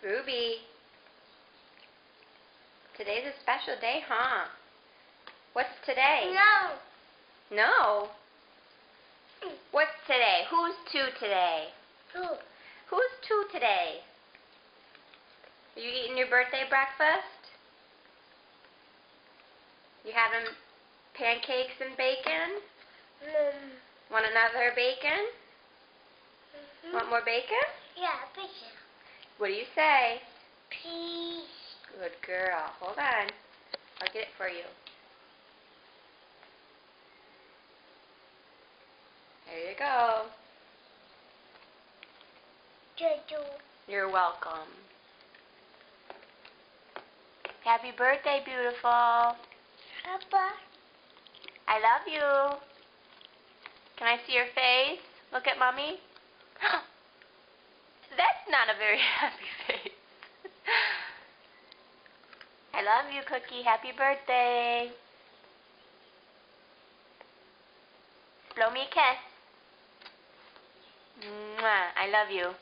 Ruby. Today's a special day, huh? What's today? No. No? What's today? Who's two today? Who? Who's two today? Are you eating your birthday breakfast? You having pancakes and bacon? Want another bacon? Want more bacon? Yeah, bacon. What do you say? Please. Good girl. Hold on. I'll get it for you. There you go. Jojo. You're welcome. Happy birthday, beautiful. Papa. I love you. Can I see your face? Look at Mommy. That's not a very happy face. I love you, Cookie. Happy birthday. Blow me a kiss. Mwah. I love you.